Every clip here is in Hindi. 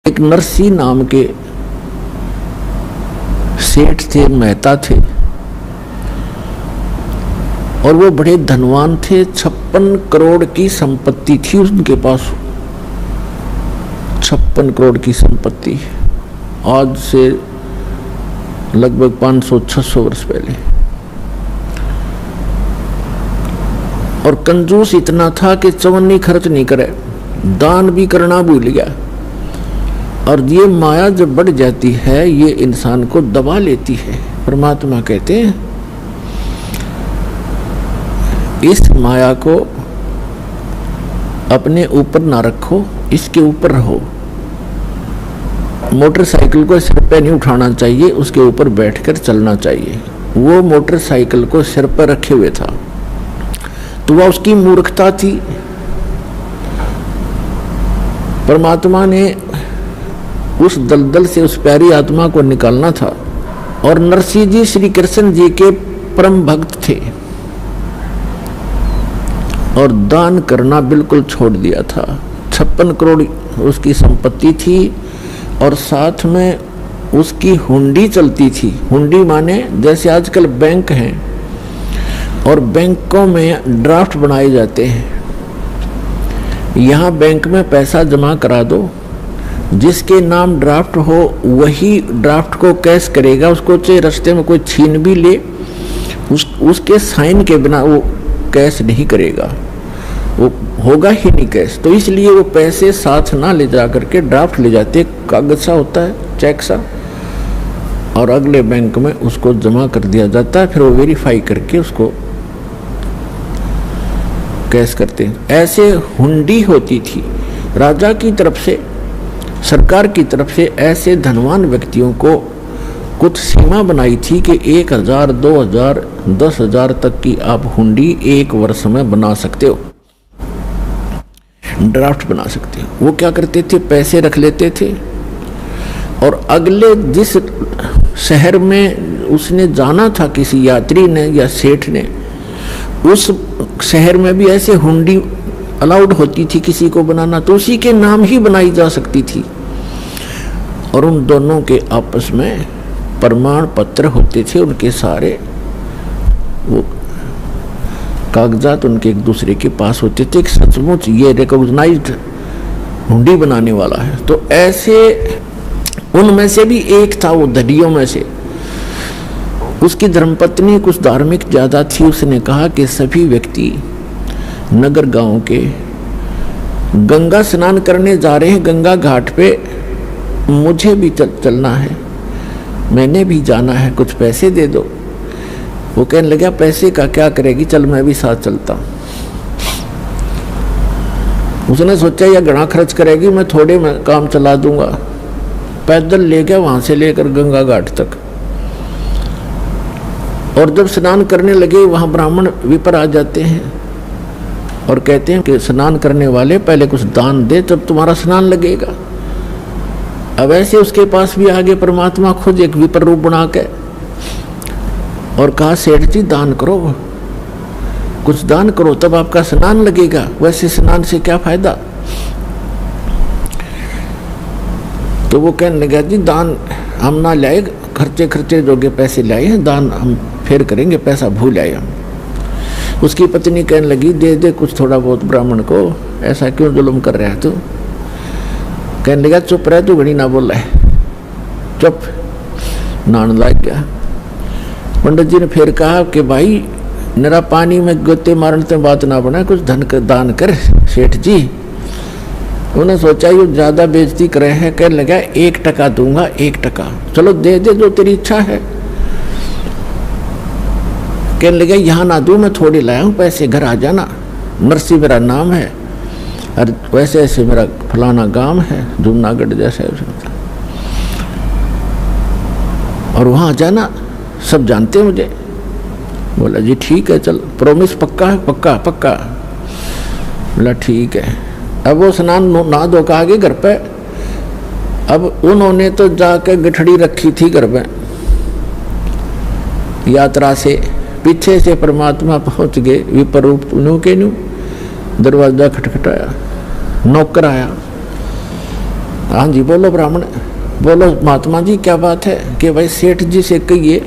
एक नरसी नाम के सेठ थे, मेहता थे, और वो बड़े धनवान थे। 56 करोड़ की संपत्ति थी उनके पास। 56 करोड़ की संपत्ति, आज से लगभग 500-600 वर्ष पहले। और कंजूस इतना था कि चवन्नी खर्च नहीं करे, दान भी करना भूल गया। और ये माया जब बढ़ जाती है, ये इंसान को दबा लेती है। परमात्मा कहते हैं इस माया को अपने ऊपर ना रखो, इसके ऊपर रहो। मोटरसाइकिल को सिर पे नहीं उठाना चाहिए, उसके ऊपर बैठकर चलना चाहिए। वो मोटरसाइकिल को सिर पर रखे हुए था, तो वह उसकी मूर्खता थी। परमात्मा ने उस दलदल से उस प्यारी आत्मा को निकालना था। और नरसिंह जी श्री कृष्ण जी के परम भक्त थे और दान करना बिल्कुल छोड़ दिया था। 56 करोड़ उसकी संपत्ति थी और साथ में उसकी हुंडी चलती थी। हुंडी माने जैसे आजकल बैंक हैं और बैंकों में ड्राफ्ट बनाए जाते हैं। यहाँ बैंक में पैसा जमा करा दो, जिसके नाम ड्राफ्ट हो वही ड्राफ्ट को कैश करेगा। उसको चाहे रास्ते में कोई छीन भी ले, उसके साइन के बिना वो कैश नहीं करेगा, वो होगा ही नहीं कैश। तो इसलिए वो पैसे साथ ना ले जा करके ड्राफ्ट ले जाते, कागज सा होता है, चेक सा, और अगले बैंक में उसको जमा कर दिया जाता है। फिर वो वेरीफाई करके उसको कैश करते हैं। ऐसे हुंडी होती थी राजा की तरफ से, सरकार की तरफ से। ऐसे धनवान व्यक्तियों को कुछ सीमा बनाई थी कि 1000, 2000, 10,000 तक की आप हुंडी एक वर्ष में बना सकते हो, ड्राफ्ट बना सकते हो। वो क्या करते थे, पैसे रख लेते थे और अगले जिस शहर में उसने जाना था, किसी यात्री ने या सेठ ने, उस शहर में भी ऐसे हुंडी अलाउड होती थी किसी को बनाना, तो उसी के नाम ही बनाई जा सकती थी। और उन दोनों के आपस में प्रमाण पत्र होते थे, उनके सारे वो कागजात उनके एक दूसरे के पास होते थे कि सचमुच ये रिकॉग्नाइज्ड हुंडी बनाने वाला है। तो ऐसे उनमें से भी एक था, वो धनियों में से। उसकी धर्मपत्नी कुछ धार्मिक ज्यादा थी। उसने कहा कि सभी व्यक्ति नगर गांव के गंगा स्नान करने जा रहे हैं, गंगा घाट पे मुझे भी चलना है, मैंने भी जाना है, कुछ पैसे दे दो। वो कहने लगा पैसे का क्या करेगी, चल मैं भी साथ चलता हूँ। उसने सोचा यह घना खर्च करेगी, मैं थोड़े में काम चला दूंगा। पैदल ले गया वहां से लेकर गंगा घाट तक। और जब स्नान करने लगे, वहां ब्राह्मण विपर आ जाते हैं और कहते हैं कि स्नान करने वाले पहले कुछ दान दे, तब तुम्हारा स्नान लगेगा। अब ऐसे उसके पास भी आगे परमात्मा खुद एक विपर रूप बना के और कहा सेठ जी दान करो, कुछ दान करो तब आपका स्नान लगेगा, वैसे स्नान से क्या फायदा। तो वो कहने लगा जी दान हम ना लाए, खर्चे जोगे पैसे लाए हैं, दान हम फिर करेंगे, पैसा भूल आए हम। उसकी पत्नी कहने लगी दे दे कुछ थोड़ा बहुत ब्राह्मण को, ऐसा क्यों जुल्म कर रहा है तू। कहने लगा चुप रह, तू घड़ी ना बोल रहा है, चुप। नान लग गया। पंडित जी ने फिर कहा कि भाई मेरा पानी में गोते मारने से बात ना बना, कुछ धन का दान कर सेठ जी। उन्होंने सोचा ये ज्यादा बेइज्जती कर रहे हैं। कहने लगा 1% दूंगा, 1%। चलो दे दे जो तेरी इच्छा है। कहने लगे यहाँ ना दूं, मैं थोड़ी लाया हूँ पैसे, घर आ जाना। नरसी मेरा नाम है और वैसे ऐसे मेरा फलाना गांव है, जूनागढ़ जैसे, और वहां आ जाना, सब जानते हैं मुझे। बोला जी ठीक है, चल प्रॉमिस पक्का है, पक्का पक्का। बोला ठीक है। अब वो स्नान ना धो के आगे घर पे। अब उन्होंने तो जाकर गठड़ी रखी थी घर में यात्रा से। पीछे से परमात्मा पहुंच गए विपर रूप न्यू के न्यू। दरवाजा खटखटाया, नौकर आया, हाँ जी बोलो ब्राह्मण, बोलो महात्मा जी क्या बात है? कि भाई सेठ जी से कहिए,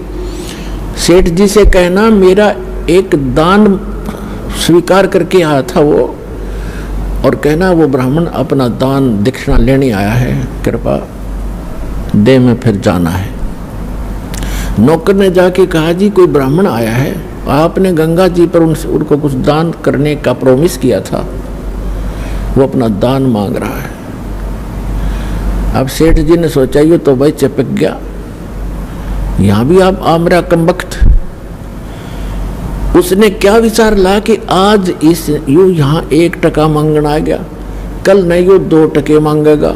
सेठ जी से कहना मेरा एक दान स्वीकार करके आया था वो, और कहना वो ब्राह्मण अपना दान दक्षिणा लेने आया है, कृपा दे में फिर जाना है। नौकर ने जाके कहा जी कोई ब्राह्मण आया है, आपने गंगा जी पर उनको कुछ दान करने का प्रॉमिस किया था, वो अपना दान मांग रहा है। अब सेठ जी ने सोचा ये तो भाई चिपक गया, यहां भी आप मेरा कमबख्त। उसने क्या विचार ला कि आज इस यू यहाँ 1 टका मांगना आ गया, कल नहीं यू 2 टके मांगेगा,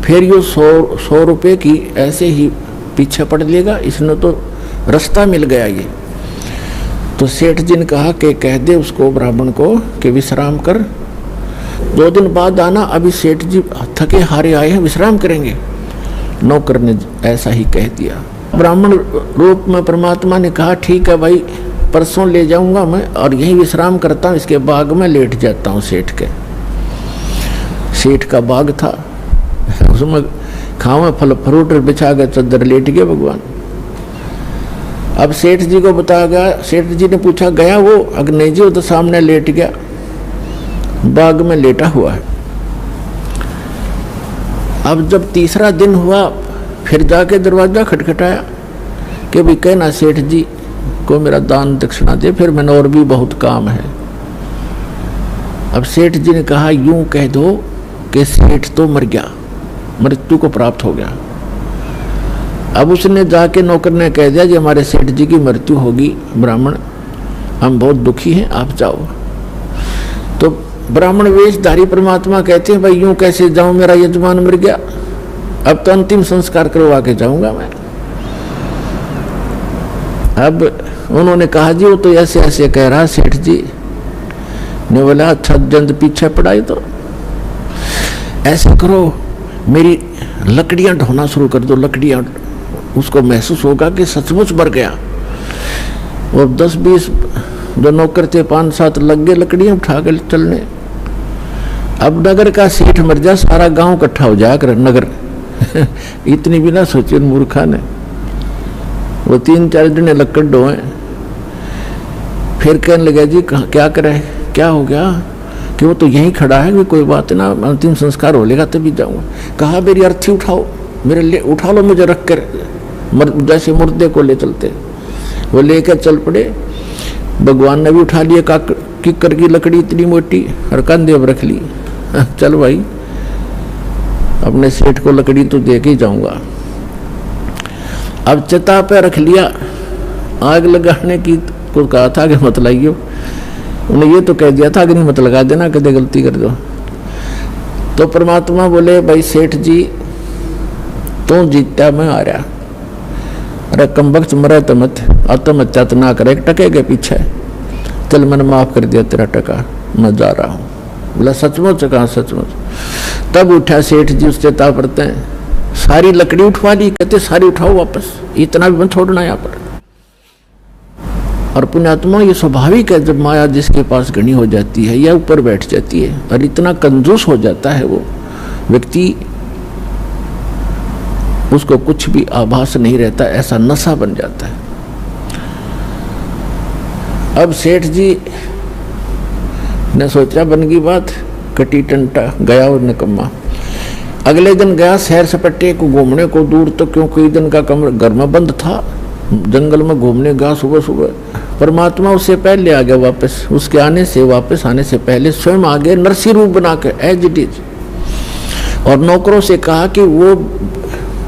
फिर यू 100 रुपये की ऐसे ही पीछे पड़ लेगा, इसने तो रास्ता मिल गया ये। तो सेठ जी ने कहा कि कह दे उसको ब्राह्मण को कि विश्राम कर, 2 दिन बाद आना, अभी सेठ जी थके हारे आए हैं, विश्राम करेंगे। नौकर ने ऐसा ही कह दिया। ब्राह्मण रूप में परमात्मा ने कहा ठीक है भाई, परसों ले जाऊंगा मैं और यहीं विश्राम करता हूँ, इसके बाग में लेट जाता हूँ। सेठ का बाग था, उसमें खावा फल फ्रूट बिछा कर चद्दर लेट गए भगवान। अब सेठ जी को बताया गया, सेठ जी ने पूछा गया वो? अगर नहीं जी वो तो सामने लेट गया, बाग में लेटा हुआ है। अब जब तीसरा दिन हुआ फिर जाके दरवाजा खटखटाया कि भाई कहना सेठ जी को मेरा दान दक्षिणा दे, फिर मैंने और भी बहुत काम है। अब सेठ जी ने कहा यूं कह दो कि सेठ तो मर गया, मृत्यु को प्राप्त हो गया। अब उसने जाके नौकर ने कह दिया जी हमारे सेठ जी की मृत्यु होगी ब्राह्मण, हम बहुत दुखी हैं, आप जाओ। तो ब्राह्मण वेशधारी परमात्मा कहते हैं भाई यूं कैसे जाऊं, मेरा यजमान मर गया, अब तो अंतिम संस्कार करवा के जाऊंगा मैं। अब उन्होंने कहा जी वो तो ऐसे ऐसे कह रहा सेठ जी ने। बोला अच्छा जंद पीछे पड़ाई, तो ऐसे करो मेरी लकड़ियां ढोना शुरू कर दो, लकड़ियां, उसको महसूस होगा कि सचमुच मर गया। और 10-20 जो नौकर थे 5-7 लग गए लकड़ियां उठा कर चलने। अब नगर का सेठ मर जा, सारा गांव इकट्ठा हो जाया कर नगर इतनी भी ना सोचे मूर्खा ने। वो 3-4 दिन लकड़ ढोए, फिर कहने लगा जी क्या करे, क्या हो गया? कि वो तो यहीं खड़ा है, कि कोई बात ना, अंतिम संस्कार हो लेगा तभी जाऊंगा। कहा मेरी अर्थी उठाओ, मेरे लिए उठा लो, मुझे रख कर जैसे मुर्दे को ले चलते। वो लेकर चल पड़े। भगवान ने भी उठा लिया किक्कर की लकड़ी इतनी मोटी और कंधे पर रख ली। चल भाई अपने सेठ को लकड़ी तो दे के ही जाऊंगा। अब चिता पे रख लिया, आग लगाने की को कहा था कि मत लाइयो, उन्हें ये तो कह दिया था कि नहीं मत लगा देना, कदे गलती कर दो। तो परमात्मा बोले भाई सेठ जी तू जीता मैं आ रहा, अरे कमबख्त मरे तो मत आत्महत्या ना करे, टके के पीछे चल मैंने माफ कर दिया तेरा टका, मैं जा रहा हूँ। बोला सचमुच? कहा सचमुच। तब उठा सेठ जी, उससे ता पड़ते हैं सारी लकड़ी उठवा ली, कहते सारी उठाओ वापस, इतना भी मत छोड़ना यहाँ पर। और पुण्यात्मा ये स्वाभाविक है, जब माया जिसके पास घनी हो जाती है या ऊपर बैठ जाती है और इतना कंजूस हो जाता है वो व्यक्ति, उसको कुछ भी आभास नहीं रहता, ऐसा नशा बन जाता है। अब सेठ जी ने सोचा बन गई बात, कटी टंटा गया और निकम्मा। अगले दिन गया सैर सपाटे को घूमने को दूर, तो क्योंकि दिन का कमरा घर में बंद था, जंगल में घूमने गया सुबह सुबह। परमात्मा उससे पहले आ गया वापस, उसके वापस आने से पहले स्वयं आ गए नरसी रूप बना के एज इट इज। और नौकरों से कहा कि वो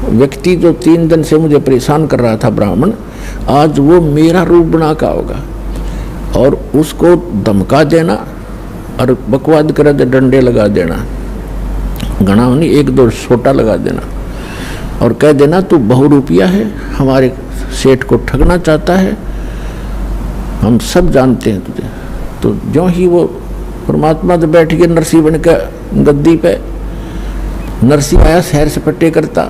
व्यक्ति जो 3 दिन से मुझे परेशान कर रहा था ब्राह्मण, आज वो मेरा रूप बना का होगा, और उसको धमका देना और बकवाद करे तो डंडे लगा देना, घना नहीं 1-2 छोटा लगा देना, और कह देना तू बहुरूपिया है, हमारे सेठ को ठगना चाहता है, हम सब जानते हैं तुझे। तो जो ही वो परमात्मा तो बैठ गए नरसी बन के गद्दी पे, नरसी आया सैर सपाटे करता,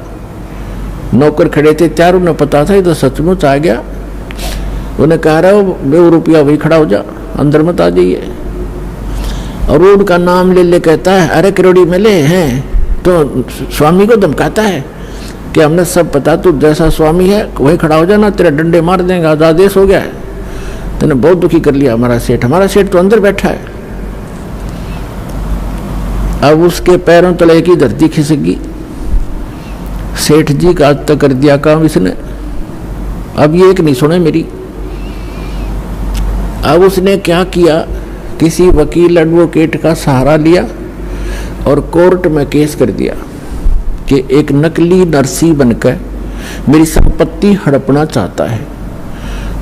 नौकर खड़े थे, चारों ने पता था ये तो सचमुच आ गया। उन्हें कह रहा हो बहुरूपिया वही खड़ा हो जा, अंदर मत आ जाइए। और उनका नाम ले ले कहता है अरे करोड़ी मिले हैं, तो स्वामी को धमकाता है कि हमने सब पता, तू जैसा स्वामी है वही खड़ा हो जाना, तेरे डंडे मार देंगे, आदेश हो गया है, तूने बहुत दुखी कर लिया हमारा सेठ तो अंदर बैठा है। अब उसके पैरों तले की धरती खिसक गई। सेठ जी का आज तक कर दिया काम इसने, अब ये एक नहीं सुने मेरी। अब उसने क्या किया, किसी वकील एडवोकेट का सहारा लिया और कोर्ट में केस कर दिया कि एक नकली नरसी बनकर मेरी संपत्ति हड़पना चाहता है।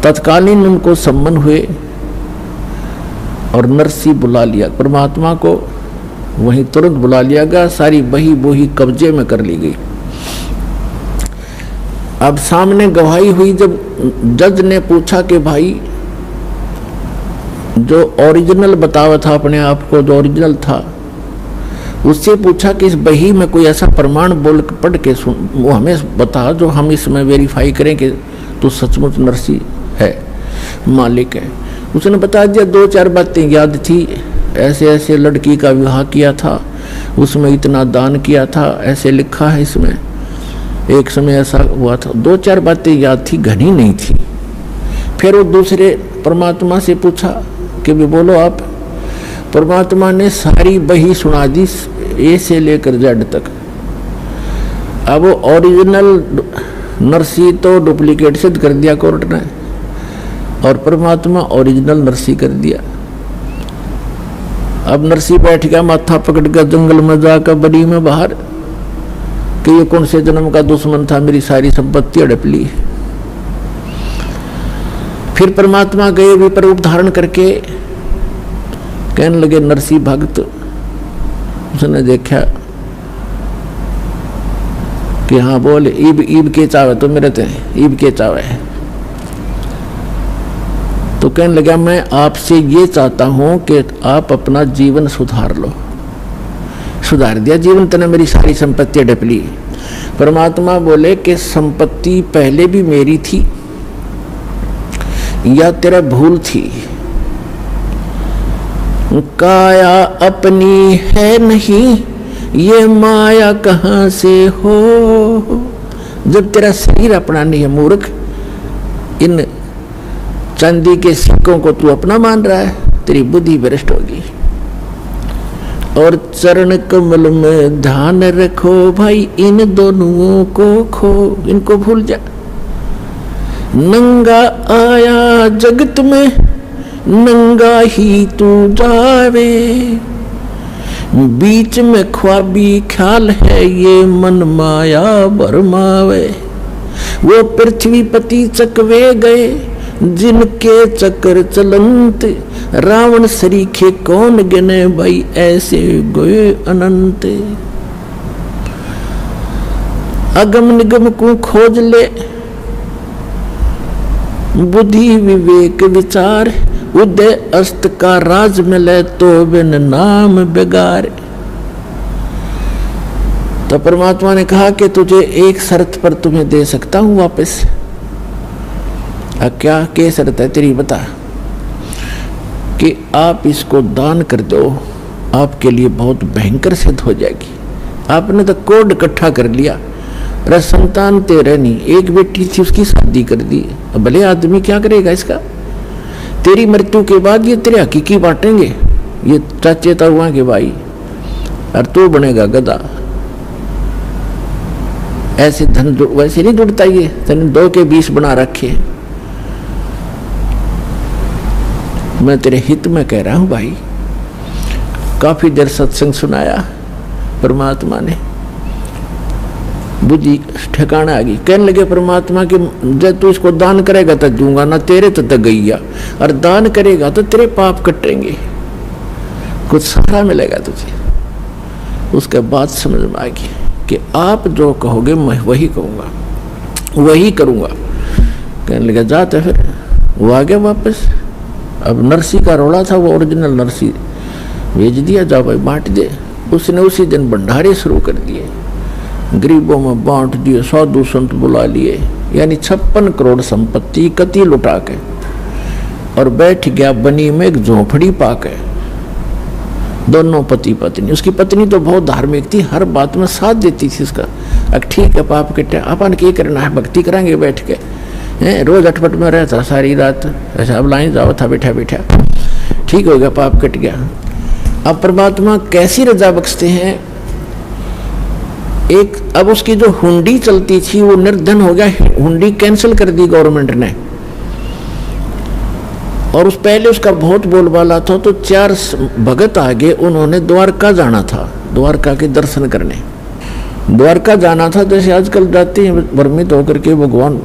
तत्कालीन उनको सम्मन हुए और नरसी बुला लिया, परमात्मा को वहीं तुरंत बुला लिया गया, सारी बही बोही कब्जे में कर ली गई। अब सामने गवाही हुई, जब जज ने पूछा कि भाई जो ओरिजिनल बतावा था अपने आप को, जो ओरिजिनल था, उससे पूछा कि इस बही में कोई ऐसा प्रमाण बोल पढ़ के सुन, वो हमें बता जो हम इसमें वेरीफाई करें कि तू सचमुच नरसी है, मालिक है। उसने बता दिया, 2-4 बातें याद थी, ऐसे ऐसे लड़की का विवाह किया था, उसमें इतना दान किया था, ऐसे लिखा है इसमें, एक समय ऐसा हुआ था। 2-4 बातें याद थी, घनी नहीं थी। फिर वो दूसरे परमात्मा से पूछा कि भी बोलो आप। परमात्मा ने सारी बही सुना दी, ए से लेकर जेड तक। अब वो ओरिजिनल नरसी तो डुप्लीकेट सिद्ध कर दिया कोर्ट ने, और परमात्मा ओरिजिनल नरसी कर दिया। अब नरसी बैठ गया माथा पकड़ कर जंगल में जाकर बड़ी में बाहर कि ये कौन से जन्म का दुश्मन था, मेरी सारी संपत्ति हड़प ली। फिर परमात्मा गए विपर रूप धारण करके, कहने लगे नरसी भक्त। उसने देखा कि हाँ बोल, ईब के चावे तो मेरे थे, ईब के चावे। तो कहने लगा मैं आपसे ये चाहता हूं कि आप अपना जीवन सुधार लो। सुधार दिया जीवन, तने मेरी सारी संपत्ति हड़प ली। परमात्मा बोले कि संपत्ति पहले भी मेरी थी या तेरा भूल थी, काया अपनी है नहीं, ये माया कहां से हो। जब तेरा शरीर अपना नहीं है मूर्ख, इन चांदी के सिक्कों को तू अपना मान रहा है, तेरी बुद्धि भ्रष्ट होगी। और चरण कमल में ध्यान रखो भाई, इन दोनों को खो, इनको भूल जा। नंगा आया जगत में, नंगा ही तू जावे, बीच में ख्वाबी ख्याल है, ये मन माया भरमावे। वो पृथ्वी पति चकवे गए, जिनके चक्कर चलंत, रावण सरीखे कौन गिने भाई, ऐसे गए अनंत। अगम निगम को खोज ले, बुद्धि विवेक विचार, उदय अस्त का राज मिले तो बिन नाम बेगार। तो परमात्मा ने कहा कि तुझे एक शर्त पर तुम्हें दे सकता हूं वापस। क्या शर्त है तेरी, बता। कि आप इसको दान कर दो, आपके लिए बहुत भयंकर सिद्ध हो जाएगी। आपने तो कोड इकट्ठा कर लिया, अरे संतान तेरे नहीं, एक बेटी थी उसकी शादी कर दी, भले आदमी क्या करेगा इसका। तेरी मृत्यु के बाद ये तेरे हकीकी बांटेंगे, ये चाचे ताऊआ के भाई, और तू बनेगा गधा। ऐसे धन वैसे नहीं जुड़ता, ये तने 2 के 20 बना रखे। मैं तेरे हित में कह रहा हूं भाई। काफी देर सत्संग सुनाया परमात्मा ने, बुद्धि ठिकाना आ गई। कहने लगे परमात्मा कि जब तू इसको दान करेगा तो दूंगा ना, तेरे तो गैया, और दान करेगा तो तेरे पाप कटेंगे, कुछ सहारा मिलेगा तुझे। उसके बाद समझ में आ गई कि आप जो कहोगे मैं वही कहूँगा, वही करूँगा। कहने लगे जाते, फिर वो आ गया वापस। अब नरसी का रोड़ा था, वो ओरिजिनल नरसी भेज दिया, जाओ भाई बांट दे। उसने उसी दिन भंडारे शुरू कर दिए, गरीबों में बांट दिए, साधु संत बुला लिए, यानी 56 करोड़ संपत्ति कति लुटा के, और बैठ गया बनी में एक झोपड़ी पाके। दोनों पति पत्नी। उसकी पत्नी तो बहुत धार्मिक थी, हर बात में साथ देती थी उसका। अब ठीक है पाप कटे, अपन क्या करना है, भक्ति करेंगे बैठ के। रोज अटपट में रहता सारी रात, ऐसा अब लाइन जाओ था बैठा बैठा, ठीक हो गया, पाप कट गया। अब परमात्मा कैसी रजा बख्शते हैं। एक अब उसकी जो हुंडी चलती थी वो निर्धन हो गया, हुंडी कैंसिल कर दी गवर्नमेंट ने। और उस पहले उसका बहुत बोलबाला था, तो 4 भगत आगे उन्होंने द्वारका जाना था, द्वारका के दर्शन करने द्वारका जाना था। जैसे आजकल जाते हैं भ्रमित होकर के भगवान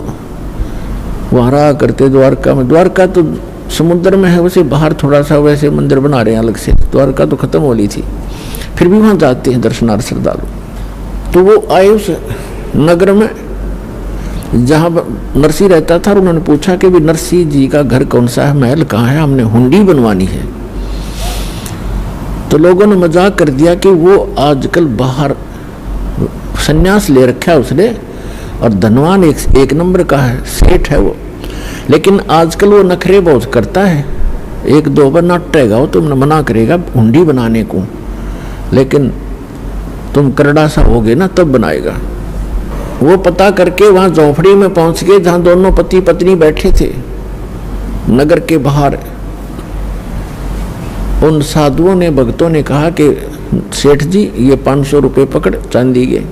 वहां रहा करते द्वारका में। द्वारका तो समुद्र में है, वैसे बाहर थोड़ा सा वैसे मंदिर बना रहे हैं अलग से, द्वारका तो खत्म हो ली थी, फिर भी वहां जाते हैं दर्शनार्थ श्रद्धालु। तो वो आए उस नगर में जहाँ नरसिंह रहता था, और उन्होंने पूछा कि भी नरसिंह जी का घर कौन सा है, महल कहाँ है, हमने हुंडी बनवानी है। तो लोगों ने मजाक कर दिया कि वो आजकल बाहर संन्यास ले रखा है उसने, और धनवान एक नंबर का है, सेठ है वो, लेकिन आजकल वो नखरे बहुत करता है। 1-2 बार नाटेगा वो, तुमने मना करेगा हुंडी बनाने को, लेकिन तुम करड़ा सा होगे ना तब बनाएगा। वो पता करके वहां झोपड़ी में पहुंच गए जहां दोनों पति पत्नी बैठे थे नगर के बाहर। उन साधुओं ने, भक्तों ने कहा कि सेठ जी ये 500 रुपये पकड़ चांदी के,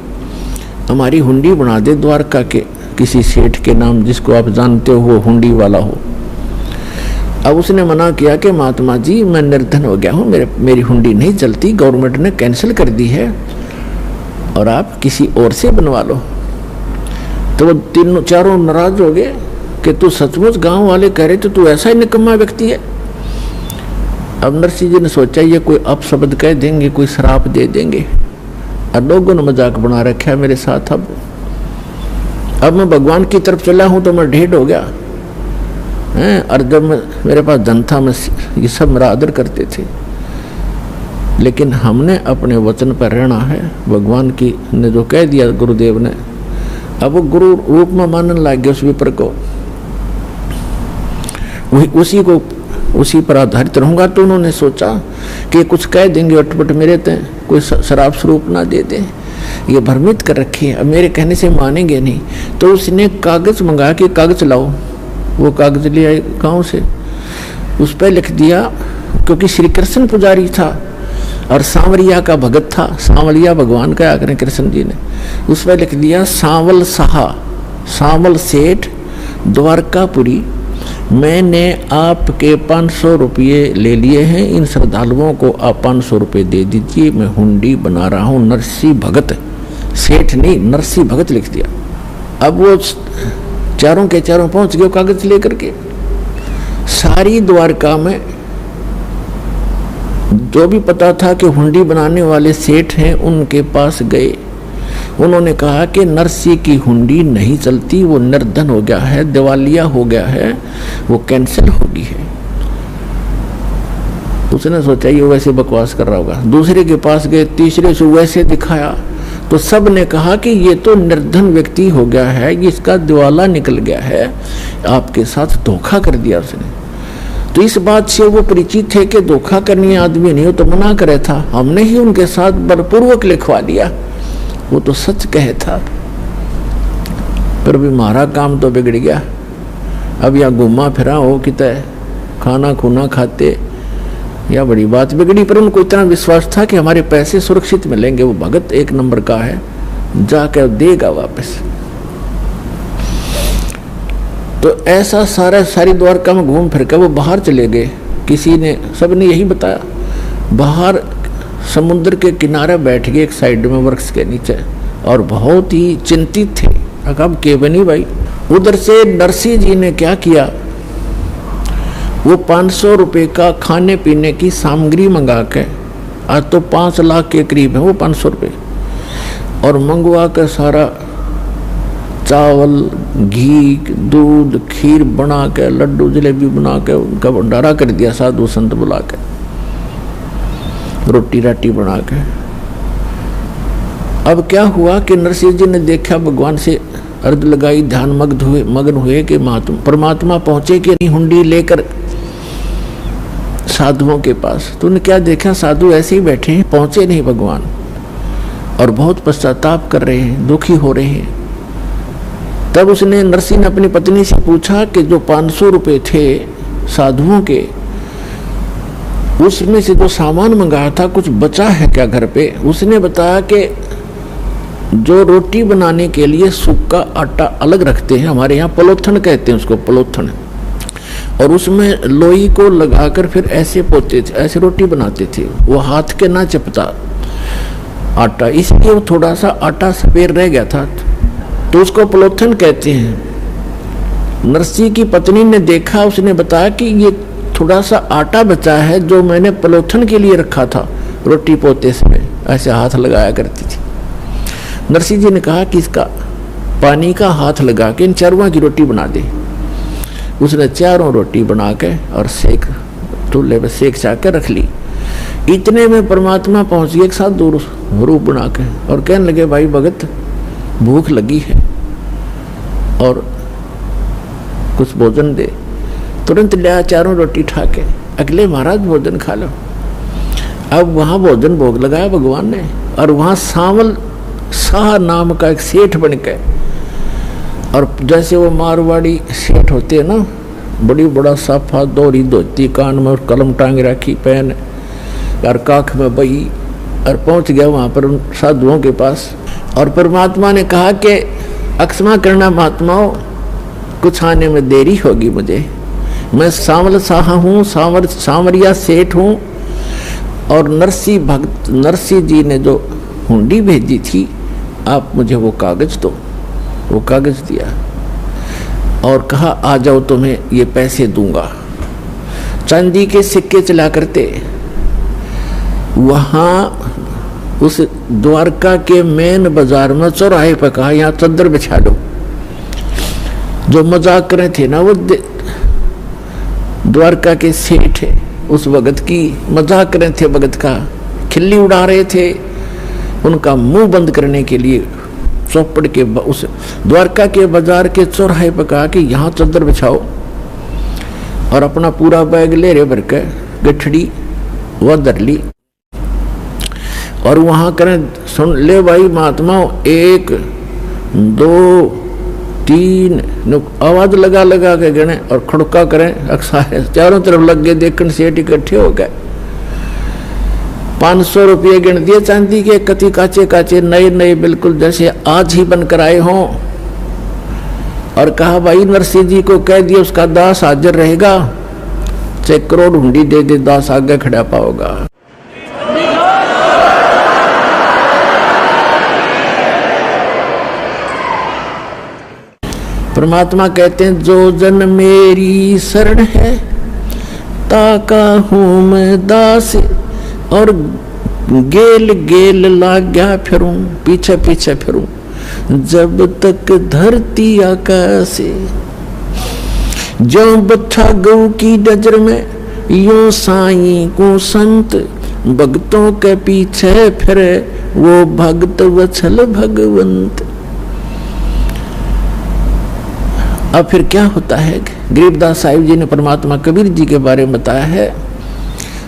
हमारी हुंडी बना दे द्वारका के किसी सेठ के नाम, जिसको आप जानते हो वो हुंडी वाला हो। अब उसने मना किया कि महात्मा जी मैं निर्धन हो गया हूँ, मेरी हुंडी नहीं चलती, गवर्नमेंट ने कैंसिल कर दी है, और आप किसी और से बनवा लो। तो वो 3-4 नाराज हो गए कि तू सचमुच, गांव वाले कह रहे थे तू ऐसा ही निकम्मा व्यक्ति है। अब नरसिंह जी ने सोचा ये कोई अपशब्द कह देंगे, कोई श्राप दे देंगे, और लोगों ने मजाक बना रखा है मेरे साथ। अब मैं भगवान की तरफ चला हूं तो मैं ढेर हो गया हैं, और जब मेरे पास धन था मैं ये सब मेरा आदर करते थे, लेकिन हमने अपने वचन पर रहना है। भगवान की ने जो कह दिया गुरुदेव ने, अब वो गुरु रूप में मानने लग गया उस विपर को, उसी पर आधारित रहूंगा। तो उन्होंने सोचा कि कुछ कह देंगे अटपट मेरे ते, कोई शराब स्वरूप ना दे दे, ये भ्रमित कर रखी है, अब मेरे कहने से मानेंगे नहीं। तो उसने कागज मंगा के कागज लाओ, वो कागज ले आए गाँव से, उस पर लिख दिया, क्योंकि श्री कृष्ण पुजारी था और सांवरिया का भगत था, सांवलिया भगवान का आकर कृष्ण जी ने, उस पर लिख दिया सांवल साहा, सांवल सेठ द्वारकापुरी, मैंने आपके 500 रुपये ले लिए हैं, इन श्रद्धालुओं को आप 500 रुपये दे दीजिए, मैं हुंडी बना रहा हूँ। नरसिंह भगत, सेठ नहीं नरसिंह भगत लिख दिया। अब वो चारों के चारों पहुंच गए कागज लेकर के, सारी द्वारका में जो भी पता था कि हुंडी बनाने वाले सेठ हैं उनके पास गए। उन्होंने कहा कि नरसिंह की हुंडी नहीं चलती, वो निर्धन हो गया है, दिवालिया हो गया है, वो कैंसिल हो गई है। उसने सोचा ये वैसे बकवास कर रहा होगा। दूसरे के पास गए, तीसरे से वैसे दिखाया, तो सब ने कहा कि ये तो निर्धन व्यक्ति हो गया है, इसका दिवाला निकल गया है, आपके साथ धोखा कर दिया उसने। तो इस बात से वो परिचित थे कि धोखा करने आदमी नहीं हो तो मना करे था, हमने ही उनके साथ बलपूर्वक लिखवा दिया, वो तो सच कहे था, पर भी हमारा काम तो बिगड़ गया। अब या घूमा फिरा हो कितने खाना खूना खाते, या बड़ी बात बिगड़ी। पर उनको इतना विश्वास था कि हमारे पैसे सुरक्षित मिलेंगे, वो भगत 1 नंबर का है, जाकर देगा वापस। तो ऐसा सारी द्वारका में घूम फिर कर वो बाहर चले गए। किसी ने, सबने यही बताया, बाहर समुद्र के किनारे बैठ गए एक साइड में वृक्ष के नीचे, और बहुत ही चिंतित थे। अब के बनी भाई, उधर से नरसिंह जी ने क्या किया, वो 500 रुपये का खाने पीने की सामग्री मंगा के, आज तो 5 लाख के करीब है वो 500 रुपये, और मंगवा कर सारा चावल, घी, दूध, खीर बना के, लड्डू जलेबी बना के उनका भंडारा कर दिया, साधु संत बुला के, रोटी राटी बना के। अब क्या हुआ कि नरसिंह जी ने देखा, भगवान से अर्ज लगाई, ध्यान मग्न हुए कि परमात्मा पहुंचे कि नहीं हुंडी लेकर। साधुओं के पास। तो उन्हें क्या देखा, साधु ऐसे ही बैठे हैं, पहुंचे नहीं भगवान, और बहुत पश्चाताप कर रहे हैं, दुखी हो रहे हैं। तब उसने, नरसिंह ने अपनी पत्नी से पूछा कि जो 500 रुपये थे साधुओं के, उसमें से जो सामान मंगाया था कुछ बचा है क्या घर पे? उसने बताया कि जो रोटी बनाने के लिए सूखा आटा अलग रखते हैं, हमारे यहाँ पलोथन कहते हैं उसको, पलोथन, और उसमें लोई को लगाकर फिर ऐसे पोते थे, ऐसे रोटी बनाते थे, वो हाथ के ना चिपता आटा, इसलिए वो थोड़ा सा आटा सफेद रह गया था, तो उसको पलोथन कहते हैं। नरसिंह की पत्नी ने देखा, उसने बताया कि ये थोड़ा सा आटा बचा है जो मैंने पलोथन के लिए रखा था, रोटी पोते समय ऐसे हाथ लगाया करती थी। नरसिंह जी ने कहा कि इसका पानी का हाथ लगा के इन चारों की रोटी बना दे। उसने चारों रोटी बना के और सेक, चूल्हे पर सेक चा के रख ली। इतने में परमात्मा पहुंच गए एक साथ दूर रूप बना के, और कहने लगे, भाई भगत भूख लगी है और कुछ भोजन दे। तुरंत लिया चारों रोटी ठा के, अगले महाराज भोजन खा लो। अब वहाँ भोजन भोग लगाया भगवान ने, और वहाँ सांवल शाह नाम का एक सेठ बन के, और जैसे वो मारवाड़ी सेठ होते हैं ना, बड़ी बड़ा साफा, दोहरी धोती, कान में कलम टांग रखी, पेन और काख में बही, और पहुंच गया वहाँ पर उन साधुओं के पास। और परमात्मा ने कहा कि अक्षमा करना महात्माओं, कुछ आने में देरी होगी मुझे, मैं सांवल शाह हूँ, सांवरिया सेठ हूँ, और नरसिंह जी ने जो हुंडी भेजी थी, आप मुझे वो कागज दो। वो कागज दिया और कहा, आ जाओ तुम्हें ये पैसे दूंगा। चांदी के सिक्के चला करते। वहाँ उस द्वारका के मेन बाजार में चौराहे पर कहा, यहाँ चद्दर बिछा दो। जो मजाक करे थे ना, वो द्वारका के सेठ उस भगत की मजाक करे थे, भगत का खिल्ली उड़ा रहे थे। उनका मुंह बंद करने के लिए चौपड़ के उस द्वारका के बाजार के चौराहे पर कहा कि यहाँ चद्दर बिछाओ, और अपना पूरा बैग ले रे भर के गठड़ी वह धर ली, और वहाँ करें, सुन ले भाई महात्माओं, 1 2 3 आवाज लगा लगा के गिने और खड़का करें, अक्सर चारों तरफ लग गए देखने, सेठ इकट्ठे हो गए। 500 रुपये गिन दिए चांदी के, कति काचे काचे नए नए, बिल्कुल जैसे आज ही बनकर आए हों, और कहा, भाई नरसिंह जी को कह दिया उसका दास हाजिर रहेगा, 1 करोड़ हुंडी दे दे, दास आगे खड़ा पाओगा। परमात्मा कहते हैं, जो जन मेरी शरण है ताका हूँ मैं दास, और गेल गेल लाग्या फिरूं, पीछे पीछे फिरूं, जब तक धरती आकाश। जो बच्चा गऊ की नजर में, यो साईं को संत, भक्तों के पीछे फिरे वो भक्त वत्सल भगवंत। अब फिर क्या होता है? गरीबदास साहिब जी ने परमात्मा कबीर जी के बारे में बताया है,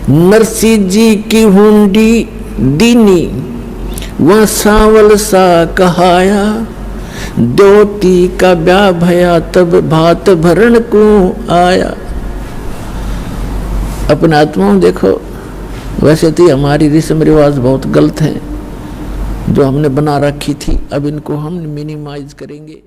नरसिंह जी की हुंडी दीनी, वह सांवल सा कहाया, द्योती का ब्याह भया, तब भात भरण को आया। अपने आत्माओं देखो, वैसे तो हमारी रस्म रिवाज बहुत गलत है जो हमने बना रखी थी, अब इनको हम मिनिमाइज करेंगे।